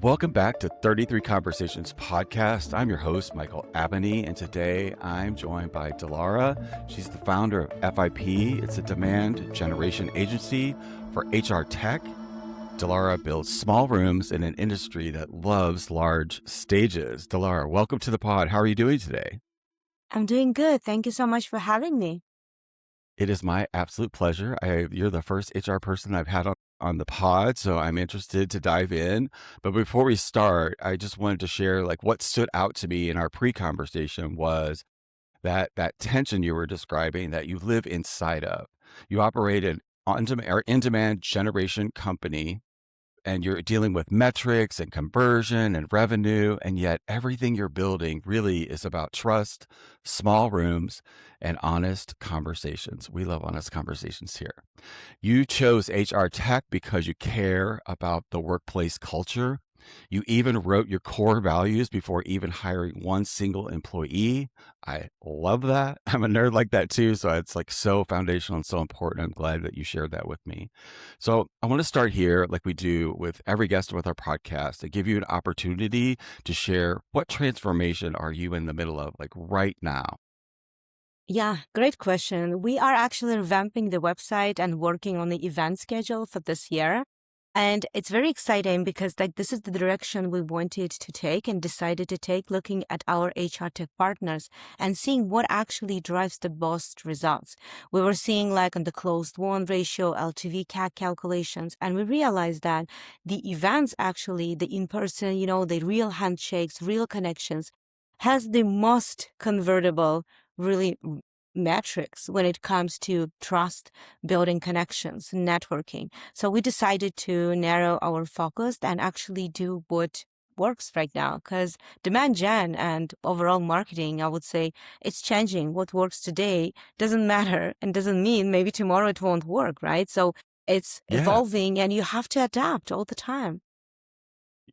Welcome back to 33 Conversations podcast. I'm your host, Michael Abney, and today I'm joined by Delara. She's the founder of FIP. It's a demand generation agency for HR tech. Delara builds small rooms in an industry that loves large stages. Delara, welcome to the pod. How are you doing today? I'm doing good. Thank you so much for having me. It is my absolute pleasure. You're the first HR person I've had on the pod, so I'm interested to dive in. But before we start, I just wanted to share like what stood out to me in our pre-conversation was that tension you were describing that you live inside of. You operate an on-demand or in-demand generation company and you're dealing with metrics and conversion and revenue, and yet everything you're building really is about trust, small rooms, and honest conversations. We love honest conversations here. You chose HR tech because you care about the workplace culture. You even wrote your core values before even hiring one single employee. I love that. I'm a nerd like that too. So it's like so foundational and so important. I'm glad that you shared that with me. So I want to start here, like we do with every guest with our podcast, to give you an opportunity to share what transformation are you in the middle of, like right now? Yeah, great question. We are actually revamping the website and working on the event schedule for this year. And it's very exciting because this is the direction we wanted to take and decided to take, looking at our HR tech partners and seeing what actually drives the best results. We were seeing like on the closed won ratio, LTV CAC calculations, and we realized that the events actually, the in-person, the real handshakes, real connections, has the most convertible really metrics when it comes to trust, building connections, networking. So we decided to narrow our focus and actually do what works right now, because demand gen and overall marketing, I would say it's changing. What works today doesn't matter and doesn't mean maybe tomorrow it won't work, right? So it's Yeah. evolving and you have to adapt all the time.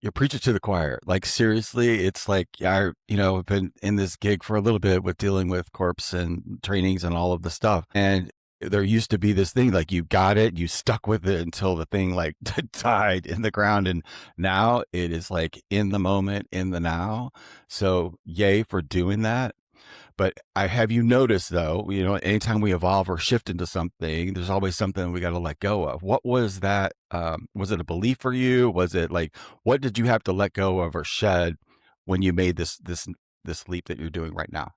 You're preaching to the choir. Like seriously, it's like I've been in this gig for a little bit with dealing with corps and trainings and all of the stuff. And there used to be this thing like you got it, you stuck with it until the thing like died in the ground. And now it is like in the moment, in the now. So yay for doing that. But I have you noticed though, anytime we evolve or shift into something, there's always something we got to let go of. What was that? Was it a belief for you? Was it like, what did you have to let go of or shed when you made this leap that you're doing right now?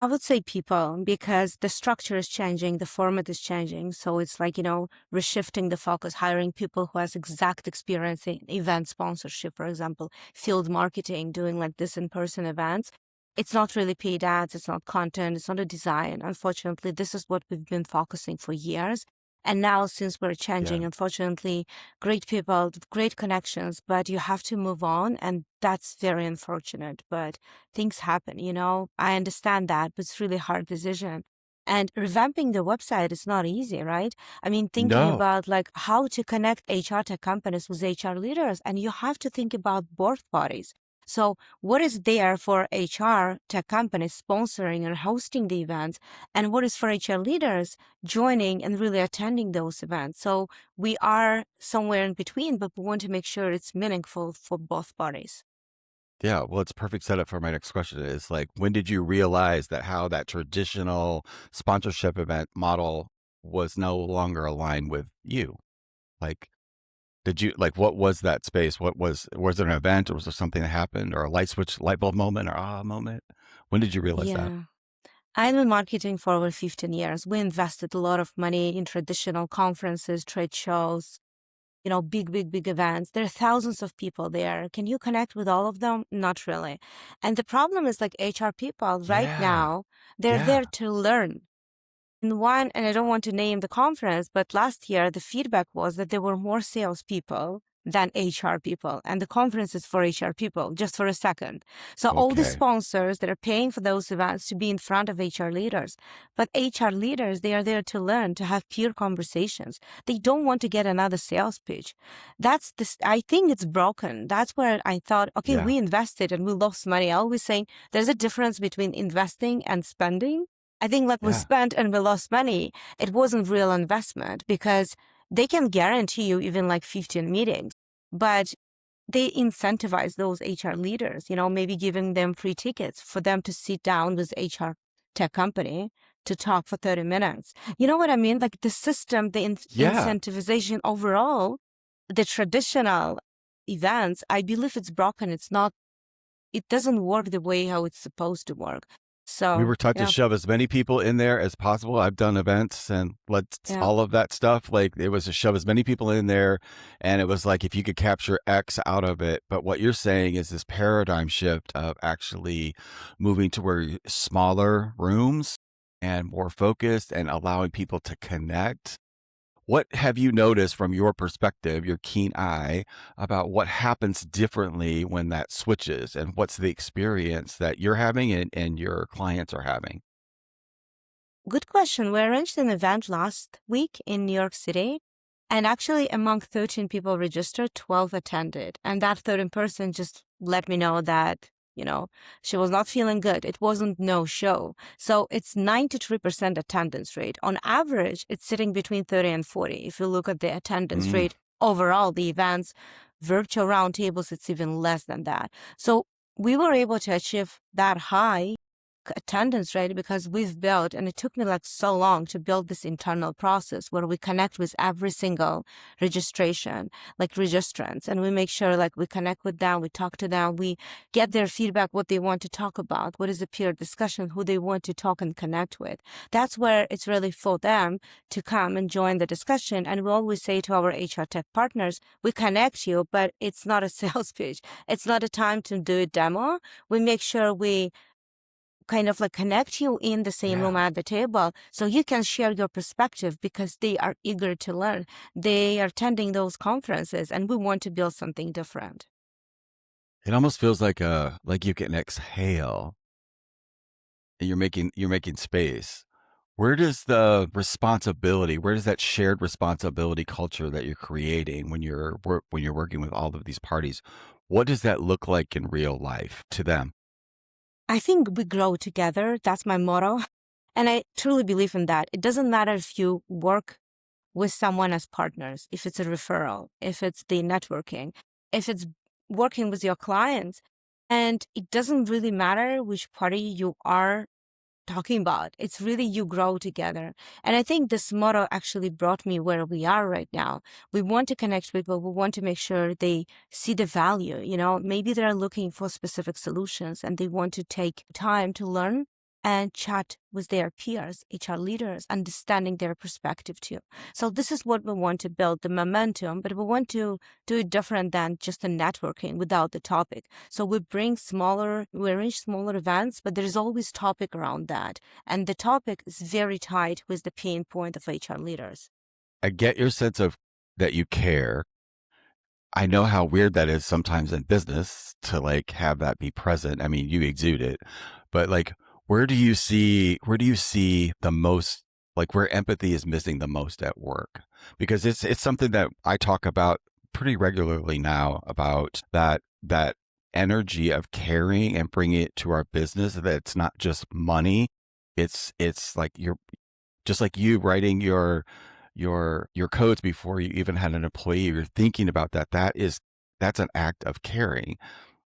I would say people, because the structure is changing, the format is changing. So it's like, reshifting the focus, hiring people who has exact experience in event sponsorship, for example, field marketing, doing like this in-person events. It's not really paid ads, it's not content, it's not a design. Unfortunately, this is what we've been focusing for years. And now, since we're Yeah. changing, unfortunately, great people, great connections, but you have to move on. And that's very unfortunate. But things happen, I understand that, but it's really hard decision. And revamping the website is not easy, right? I mean, thinking No. about like how to connect HR tech companies with HR leaders, and you have to think about both parties. So what is there for HR tech companies sponsoring and hosting the events, and what is for HR leaders joining and really attending those events? So we are somewhere in between, but we want to make sure it's meaningful for both parties. Yeah. Well, it's a perfect setup for my next question. Is like, when did you realize that how that traditional sponsorship event model was no longer aligned with you? Like, did you like what was that space? Was it an event or was there something that happened or a light switch, light bulb moment or moment? When did you realize that? Yeah. I'm in marketing for over 15 years. We invested a lot of money in traditional conferences, trade shows, big events. There are thousands of people there. Can you connect with all of them? Not really. And the problem is like HR people right Yeah. now, they're Yeah. there to learn. And I don't want to name the conference, but last year the feedback was that there were more salespeople than HR people. And the conference is for HR people, just for a second. So all the Okay. sponsors that are paying for those events to be in front of HR leaders. But HR leaders, they are there to learn, to have peer conversations. They don't want to get another sales pitch. I think it's broken. That's where I thought, okay, Yeah. we invested and we lost money. I always saying there's a difference between investing and spending. I think like we Yeah. spent and we lost money, it wasn't real investment because they can guarantee you even like 15 meetings. But they incentivize those HR leaders, maybe giving them free tickets for them to sit down with HR tech company to talk for 30 minutes. You know what I mean? Like the system, the Yeah. incentivization overall, the traditional events, I believe it's broken. It doesn't work the way how it's supposed to work. We So, were taught to yeah, shove as many people in there as possible. I've done events and let's yeah. all of that stuff. Like it was to shove as many people in there. And it was like if you could capture X out of it. But what you're saying is this paradigm shift of actually moving to where smaller rooms and more focused and allowing people to connect. What have you noticed from your perspective, your keen eye, about what happens differently when that switches? And what's the experience that you're having and your clients are having? Good question. We arranged an event last week in New York City, and actually, among 13 people registered, 12 attended. And that 13th person just let me know that, she was not feeling good. It wasn't no show. So it's 93% attendance rate. On average, it's sitting between 30 and 40. If you look at the attendance Mm. rate overall, the events, virtual roundtables, it's even less than that. So we were able to achieve that high attendance rate because we've built, and it took me like so long to build this internal process where we connect with every single registration, like registrants, and we make sure like we connect with them, we talk to them, we get their feedback, what they want to talk about, what is a peer discussion, who they want to talk and connect with. That's where it's really for them to come and join the discussion. And we always say to our HR tech partners, we connect you, but it's not a sales pitch. It's not a time to do a demo. We make sure we kind of like connect you in the same room Yeah. at the table so you can share your perspective because they are eager to learn. They are attending those conferences and we want to build something different. It almost feels like you can exhale and you're making space. Where does that shared responsibility culture that you're creating when you're working with all of these parties, what does that look like in real life to them? I think we grow together. That's my motto. And I truly believe in that. It doesn't matter if you work with someone as partners, if it's a referral, if it's the networking, if it's working with your clients. And it doesn't really matter which party you are talking about. It's really you grow together. And I think this motto actually brought me where we are right now. We want to connect people. We want to make sure they see the value. Maybe they're looking for specific solutions and they want to take time to learn and chat with their peers, HR leaders, understanding their perspective too. So this is what we want to build, the momentum, but we want to do it different than just the networking without the topic. So we arrange smaller events, but there's always topic around that. And the topic is very tied with the pain point of HR leaders. I get your sense of that you care. I know how weird that is sometimes in business to like have that be present. I mean, you exude it, but like, where do you see the most, like where empathy is missing the most at work? Because it's something that I talk about pretty regularly now about that energy of caring and bringing it to our business. That it's not just money. It's like you're just like you writing your codes before you even had an employee. You're thinking about that. That's an act of caring.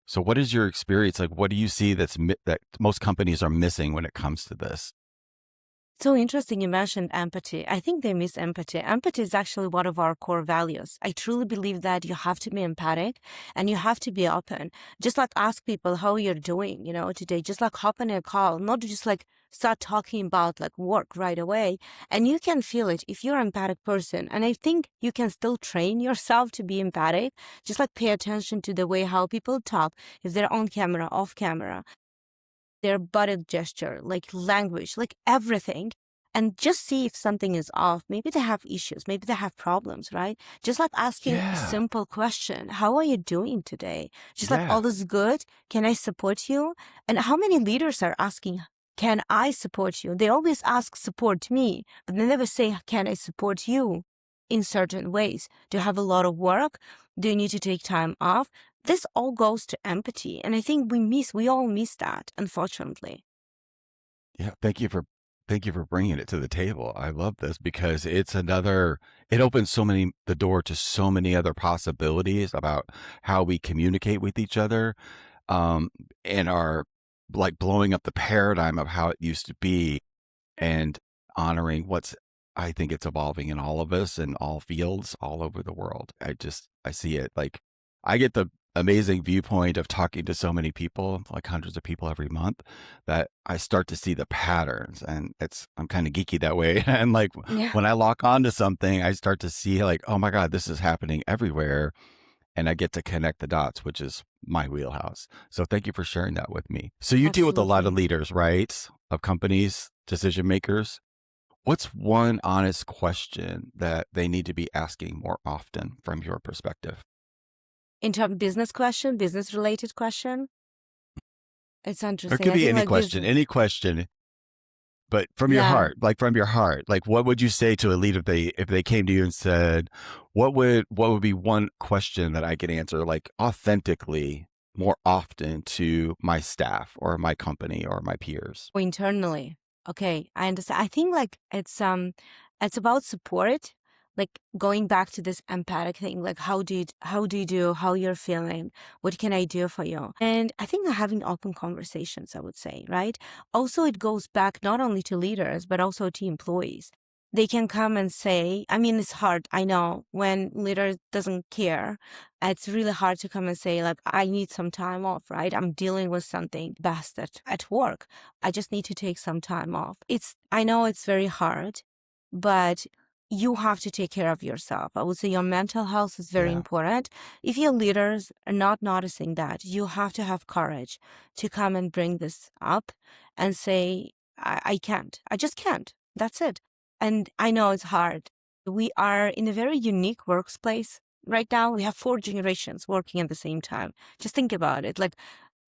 So what is your experience like? What do you see that most companies are missing when it comes to this? So interesting you mentioned empathy. I think they miss empathy. Empathy is actually one of our core values. I truly believe that you have to be empathic and you have to be open. Just like ask people how you're doing, today. Just like hop on a call, not just like start talking about like work right away. And you can feel it if you're an empathic person. And I think you can still train yourself to be empathic. Just like pay attention to the way how people talk, if they're on camera, off camera, their body gesture, like language, like everything, and just see if something is off. Maybe they have issues, maybe they have problems, right? Just like asking a Yeah. simple question, how are you doing today? Just like, Yeah. all is good? Can I support you? And how many leaders are asking, can I support you? They always ask, support me, but they never say, can I support you in certain ways? Do you have a lot of work? Do you need to take time off? This all goes to empathy. And I think we all miss that, unfortunately. Yeah. Thank you for Thank you for bringing it to the table. I love this because it opens the door to so many other possibilities about how we communicate with each other, um, and are like blowing up the paradigm of how it used to be and honoring I think it's evolving in all of us in all fields all over the world. I see it like I get the amazing viewpoint of talking to so many people, like hundreds of people every month, that I start to see the patterns, and I'm kind of geeky that way. And like Yeah. when I lock onto something, I start to see like, oh my God, this is happening everywhere. And I get to connect the dots, which is my wheelhouse. So thank you for sharing that with me. So you deal with a lot of Absolutely. leaders, right? Of companies, decision makers. What's one honest question that they need to be asking more often from your perspective? In terms of business question, business related question, it's Or it interesting. could I be think like business. any question, but Yeah. from your heart, like what would you say to a leader if they came to you and said, what would be one question that I could answer like authentically more often to my staff or my company or my peers? Internally. Okay, I understand. I think like it's about support, like going back to this empathic thing, like how do you do, how you're feeling, what can I do for you? And I think having open conversations, I would say, right? Also it goes back not only to leaders, but also to employees. They can come and say, I mean, it's hard. I know when leader doesn't care, it's really hard to come and say, like, I need some time off, right? I'm dealing with something best at work. I just need to take some time off. I know it's very hard, but you have to take care of yourself. I would say your mental health is very Yeah. important. If your leaders are not noticing that, you have to have courage to come and bring this up and say, I can't. I just can't. That's it. And I know it's hard. We are in a very unique workplace right now. We have four generations working at the same time. Just think about it. Like,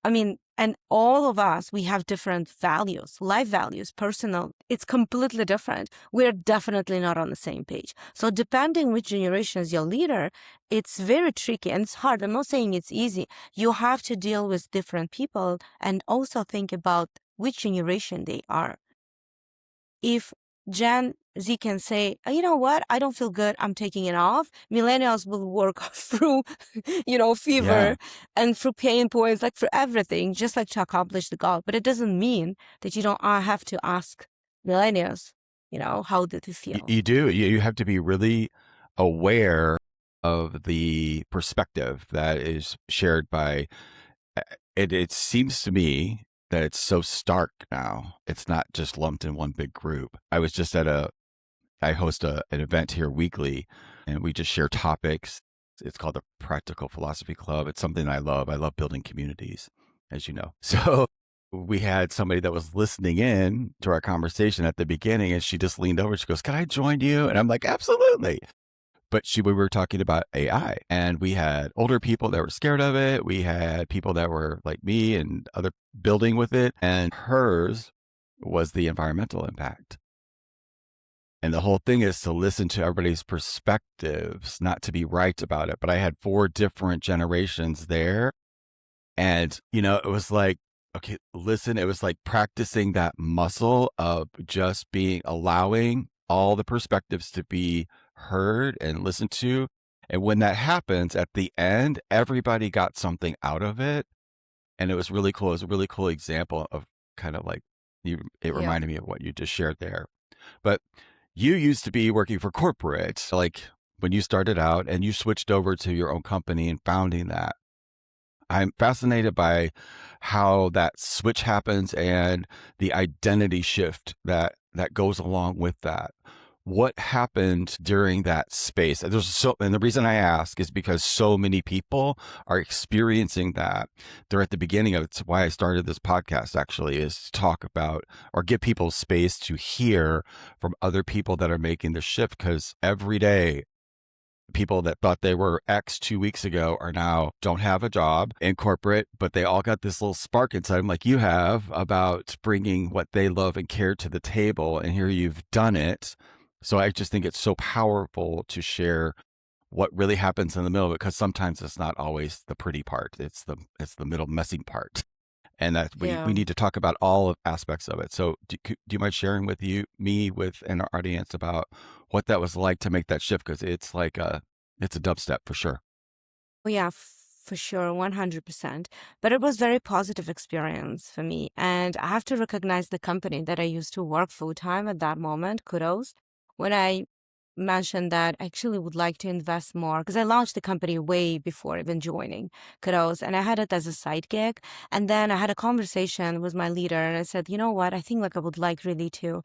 I mean, and all of us, we have different values, life values, personal. It's completely different. We're definitely not on the same page. So depending which generation is your leader, it's very tricky and it's hard. I'm not saying it's easy. You have to deal with different people and also think about which generation they are. If Gen Z can say, you know what, I don't feel good, I'm taking it off. Millennials will work through, fever Yeah. and through pain points, like for everything, just like to accomplish the goal. But it doesn't mean that you don't have to ask millennials, how did they feel? You do. You have to be really aware of the perspective that is shared by it seems to me that it's so stark now. It's not just lumped in one big group. I host an event here weekly, and we just share topics. It's called the Practical Philosophy Club. It's something I love. I love building communities, as you know. So we had somebody that was listening in to our conversation at the beginning, and she just leaned over. She goes, "Can I join you?" And I'm like, "Absolutely." But we were talking about AI, and we had older people that were scared of it. We had people that were like me and other building with it, and hers was the environmental impact. And the whole thing is to listen to everybody's perspectives, not to be right about it. But I had four different generations there. And, it was like, okay, listen, it was like practicing that muscle of just allowing all the perspectives to be heard and listened to. And when that happens at the end, everybody got something out of it. And it was really cool. It was a really cool example of kind of like it Yeah. reminded me of what you just shared there. But you used to be working for corporate, like when you started out and you switched over to your own company and founding that. I'm fascinated by how that switch happens and the identity shift that goes along with that. What happened during that space? And the reason I ask is because so many people are experiencing that. They're at the beginning of it's why I started this podcast actually is to talk about or give people space to hear from other people that are making the shift because every day people that thought they were X 2 weeks ago are now don't have a job in corporate, but they all got this little spark inside them, like you have, about bringing what they love and care to the table. And here you've done it. So I just think it's so powerful to share what really happens in the middle because sometimes it's not always the pretty part. It's the middle messy part. and that we Yeah. need to talk about all of aspects of it. So do you mind sharing with me with an audience about what that was like to make that shift? Because it's a dubstep for sure. Oh, yeah, for sure, 100%. But it was very positive experience for me. And I have to recognize the company that I used to work full time at that moment, kudos, when I mentioned that I actually would like to invest more because I launched the company way before even joining kudos. And I had it as a side gig. And then I had a conversation with my leader and I said, you know what, I think like I would like really to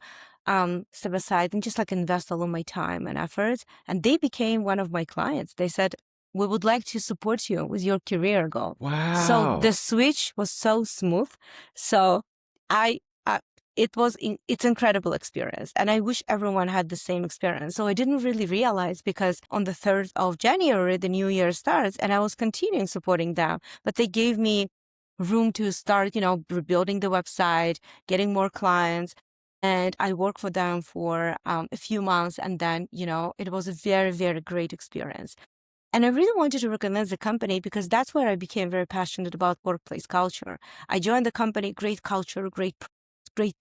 step aside and just like invest all of my time and efforts. And they became one of my clients. They said, we would like to support you with your career goal. So Wow. the switch was so smooth. So I, I it's incredible experience. And I wish everyone had the same experience. So I didn't really realize because on the 3rd of January, the new year starts and I was continuing supporting them, but they gave me room to start, rebuilding the website, getting more clients. And I worked for them for a few months. And then, it was a very, very great experience. And I really wanted to recognize the company because that's where I became very passionate about workplace culture. I joined the company, great culture, great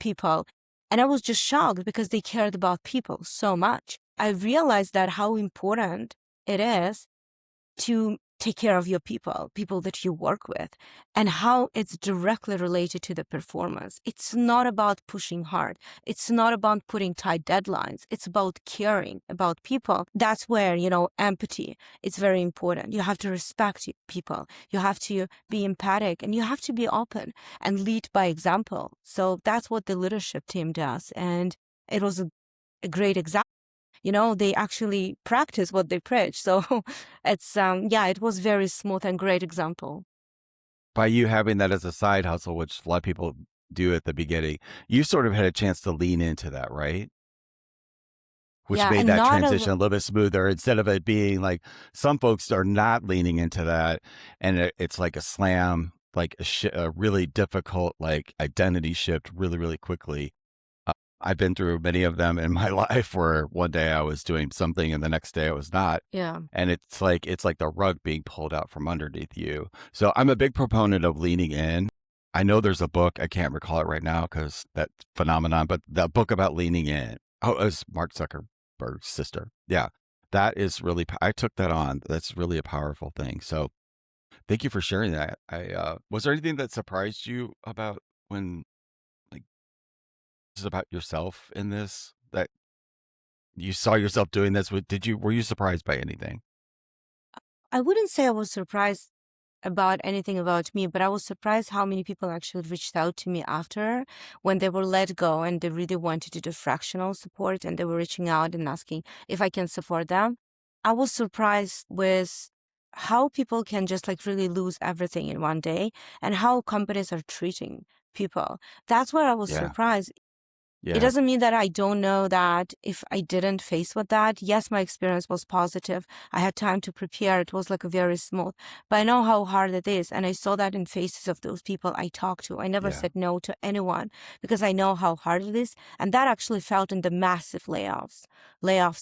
people. And I was just shocked because they cared about people so much. I realized that how important it is to take care of your people that you work with, and how it's directly related to the performance. It's not about pushing hard. It's not about putting tight deadlines. It's about caring about people. That's where, empathy is very important. You have to respect people. You have to be empathic and you have to be open and lead by example. So that's what the leadership team does. And it was a great example. They actually practice what they preach. So yeah, it was very smooth and great example. By you having that as a side hustle, which a lot of people do at the beginning, you sort of had a chance to lean into that, right? Which Yeah, made and that not transition a, a little bit smoother instead of it being like some folks are not leaning into that, and it's like a slam, like a really difficult like identity shift really, really quickly. I've been through many of them in my life where one day I was doing something and the next day I was not. yeah. And it's like the rug being pulled out from underneath you. So I'm a big proponent of leaning in. I know there's a book, I can't recall it right now because that phenomenon, but the book about leaning in. Oh, it was Mark Zuckerberg's sister. Yeah. That is really, I took that on. That's really a powerful thing. So thank you for sharing that. Was there anything that surprised you about when, like, this is about yourself in this that you saw yourself doing this with? Were you surprised by anything? I wouldn't say I was surprised about anything about me, but I was surprised how many people actually reached out to me after when they were let go and they really wanted to do fractional support and they were reaching out and asking if I can support them. I was surprised with how people can just like really lose everything in one day and how companies are treating people. That's where I was Yeah. surprised. It Yeah. doesn't mean that I don't know that if I didn't face with that, yes, my experience was positive. I had time to prepare. It was like a very smooth, but I know how hard it is. And I saw that in faces of those people I talked to. I never Yeah. said no to anyone because I know how hard it is. And that actually felt in the massive layoffs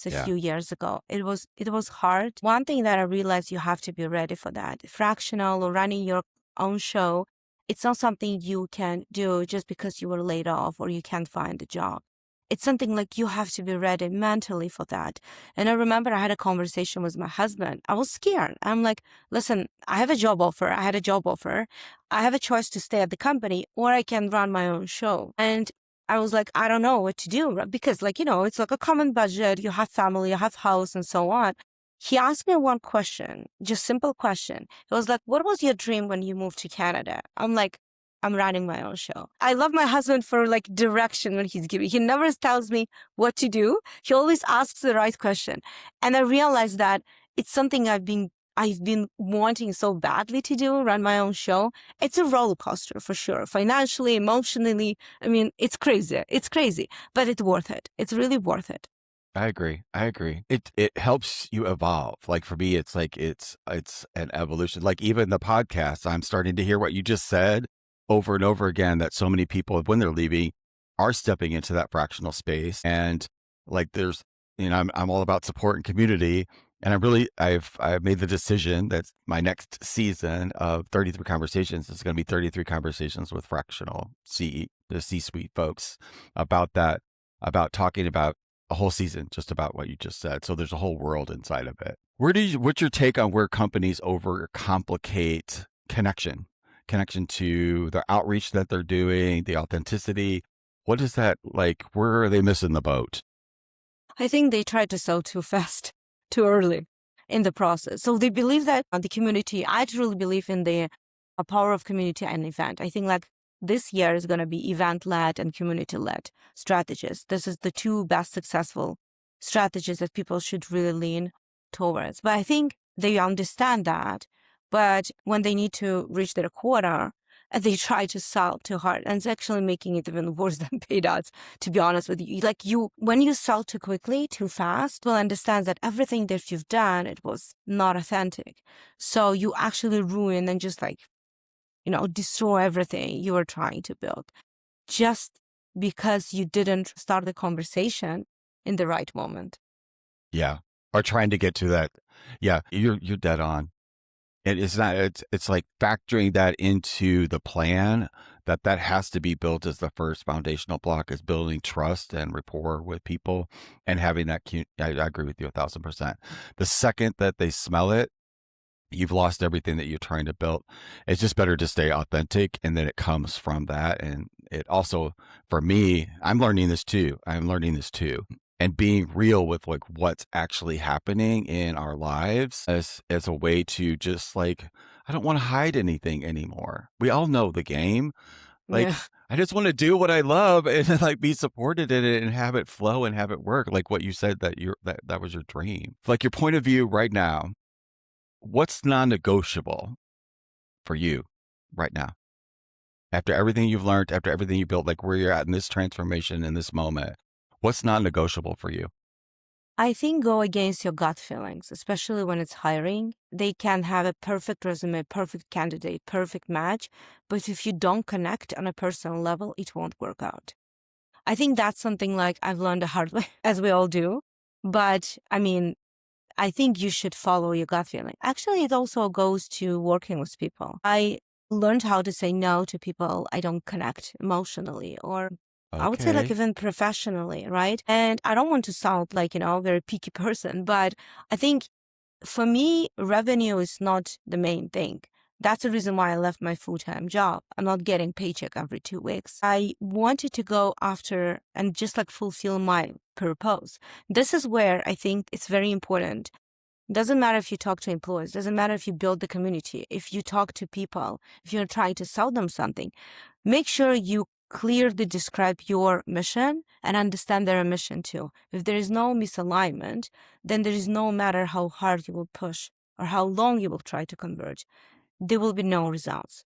a Yeah. few years ago. It was hard. One thing that I realized you have to be ready for that. Fractional or running your own show, it's not something you can do just because you were laid off or you can't find a job. It's something like you have to be ready mentally for that. And I remember I had a conversation with my husband. I was scared. I'm like, listen, I have a job offer. I had a job offer. I have a choice to stay at the company or I can run my own show. And I was like, I don't know what to do because, like, it's like a common budget. You have family, you have house, and so on. He asked me one question, just simple question. It was like, what was your dream when you moved to Canada? I'm like, I'm running my own show. I love my husband for like direction when he's giving. He never tells me what to do. He always asks the right question. And I realized that it's something I've been wanting so badly to do, run my own show. It's a roller coaster for sure. Financially, emotionally. I mean, it's crazy. It's crazy, but it's worth it. It's really worth it. I agree. I agree. It helps you evolve. Like for me, it's like it's an evolution. Like even the podcast, I'm starting to hear what you just said over and over again that so many people when they're leaving are stepping into that fractional space. And like there's I'm all about support and community. And I've made the decision that my next season of 33 conversations is going to be 33 conversations with fractional the C-suite folks about that, about talking about a whole season just about what you just said. So there's a whole world inside of it. What's your take on where companies overcomplicate connection to the outreach that they're doing, the authenticity? What is that like? Where are they missing the boat? I think they try to sell too fast, too early in the process. So they believe that the community, I truly believe in the power of community and event. I think like this year is going to be event-led and community-led strategies. This is the two best successful strategies that people should really lean towards. But I think they understand that. But when they need to reach their quota, they try to sell too hard. And it's actually making it even worse than paid ads, to be honest with you. Like when you sell too quickly, too fast, will understand that everything that you've done, it was not authentic. So you actually ruin and just like, destroy everything you were trying to build just because you didn't start the conversation in the right moment. Yeah. Or trying to get to that. Yeah, you're dead on. It's not it's like factoring that into the plan that has to be built as the first foundational block is building trust and rapport with people and having that I agree with you 1,000%. The second that they smell it, you've lost everything that you're trying to build. It's just better to stay authentic and then it comes from that. And it also, for me, I'm learning this too. And being real with like what's actually happening in our lives as a way to just like, I don't want to hide anything anymore. We all know the game. Yeah. Like, I just want to do what I love and like be supported in it and have it flow and have it work. Like what you said that was your dream. Like your point of view right now, what's non-negotiable for you right now? After everything you've learned, after everything you built, like where you're at in this transformation in this moment, what's non-negotiable for you? I think go against your gut feelings, especially when it's hiring. They can have a perfect resume, perfect candidate, perfect match, but if you don't connect on a personal level, it won't work out. I think that's something like I've learned the hard way, as we all do. But I mean, I think you should follow your gut feeling. Actually, it also goes to working with people. I learned how to say no to people I don't connect emotionally or I would say like Okay. even professionally, right? And I don't want to sound like, a very picky person, but I think for me, revenue is not the main thing. That's the reason why I left my full-time job. I'm not getting paycheck every 2 weeks. I wanted to go after and just like fulfill my purpose. This is where I think it's very important. Doesn't matter if you talk to employees, doesn't matter if you build the community, if you talk to people, if you're trying to sell them something, make sure you clearly describe your mission and understand their mission too. If there is no misalignment, then there is no matter how hard you will push or how long you will try to converge, there will be no results.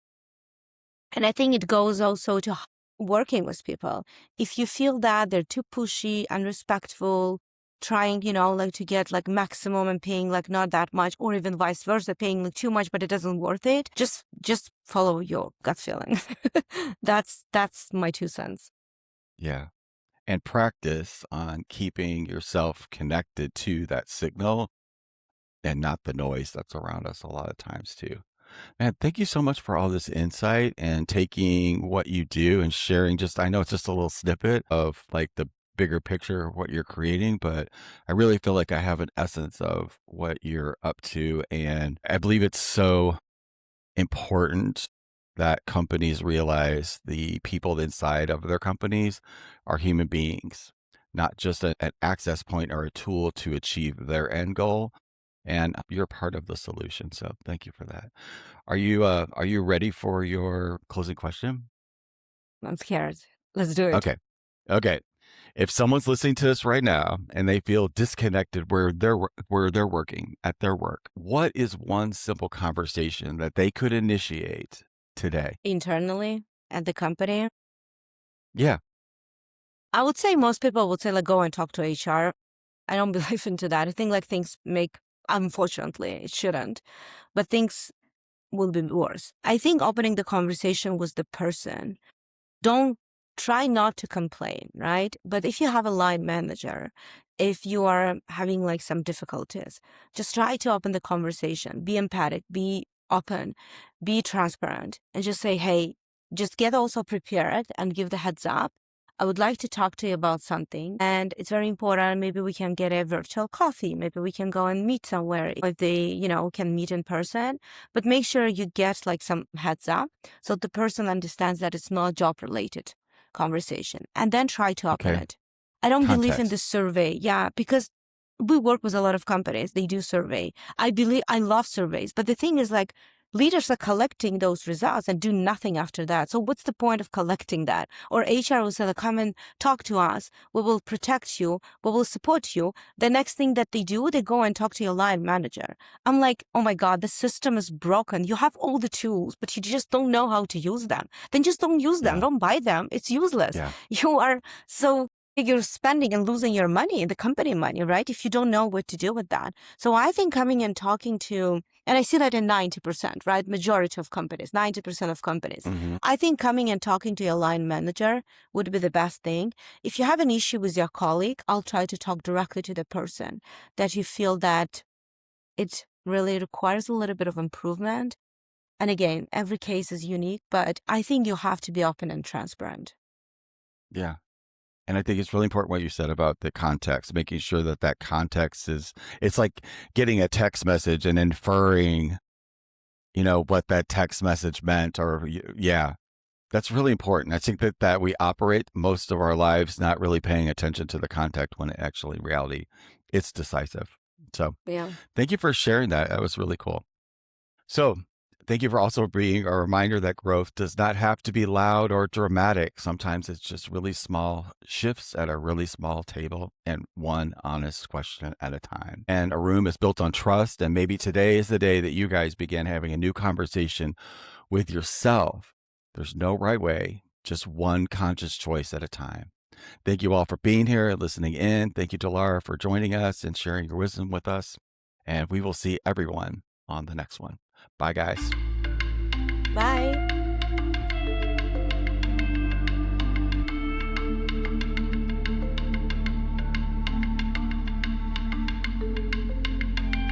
And I think it goes also to working with people. If you feel that they're too pushy, unrespectful, trying, like to get like maximum and paying like not that much, or even vice versa, paying like too much, but it doesn't worth it, just follow your gut feeling. That's my 2 cents. Yeah. And practice on keeping yourself connected to that signal and not the noise that's around us a lot of times too. Man, thank you so much for all this insight and taking what you do and sharing just I know it's just a little snippet of like the bigger picture of what you're creating, but I really feel like I have an essence of what you're up to. And I believe it's so important that companies realize the people inside of their companies are human beings, not just an access point or a tool to achieve their end goal. And you're part of the solution. So thank you for that. Are you ready for your closing question? I'm scared. Let's do it. Okay. Okay. If someone's listening to this right now and they feel disconnected where they're working at their work, what is one simple conversation that they could initiate today? Internally at the company, Yeah. I would say most people would say like go and talk to HR. I don't believe into that. I think like things make, unfortunately, it shouldn't, but things will be worse. I think opening the conversation with the person, don't try not to complain, right? But if you have a line manager, if you are having like some difficulties, just try to open the conversation, be empathic, be open, be transparent, and just say, hey, just get also prepared and give the heads up. I would like to talk to you about something, and it's very important. Maybe we can get a virtual coffee. Maybe we can go and meet somewhere if they, can meet in person. But make sure you get like some heads up so the person understands that it's not job related conversation, and then try to open Okay. it. I don't believe in Context. the survey. Yeah, because we work with a lot of companies. They do survey. I love surveys. But the thing is, like, leaders are collecting those results and do nothing after that. So what's the point of collecting that? Or HR will say, come and talk to us. We will protect you. We will support you. The next thing that they do, they go and talk to your line manager. I'm like, oh my God, the system is broken. You have all the tools, but you just don't know how to use them. Then just don't use them. Yeah. Don't buy them. It's useless. Yeah. You are so you're spending and losing your money, the company money, right? If you don't know what to do with that. So I think coming and talking to, and I see that in 90%, right? Majority of companies, 90% of companies. Hmm. I think coming and talking to your line manager would be the best thing. If you have an issue with your colleague, I'll try to talk directly to the person that you feel that it really requires a little bit of improvement. And again, every case is unique, but I think you have to be open and transparent. Yeah. And I think it's really important what you said about the context, making sure that that context is, it's like getting a text message and inferring, what that text message meant, or yeah, that's really important. I think that we operate most of our lives not really paying attention to the context when it actually in reality, it's decisive. So Yeah. thank you for sharing that. That was really cool. So, thank you for also being a reminder that growth does not have to be loud or dramatic. Sometimes it's just really small shifts at a really small table and one honest question at a time. And a room is built on trust. And maybe today is the day that you guys begin having a new conversation with yourself. There's no right way, just one conscious choice at a time. Thank you all for being here and listening in. Thank you, Delara, for joining us and sharing your wisdom with us. And we will see everyone on the next one. Bye, guys. Bye.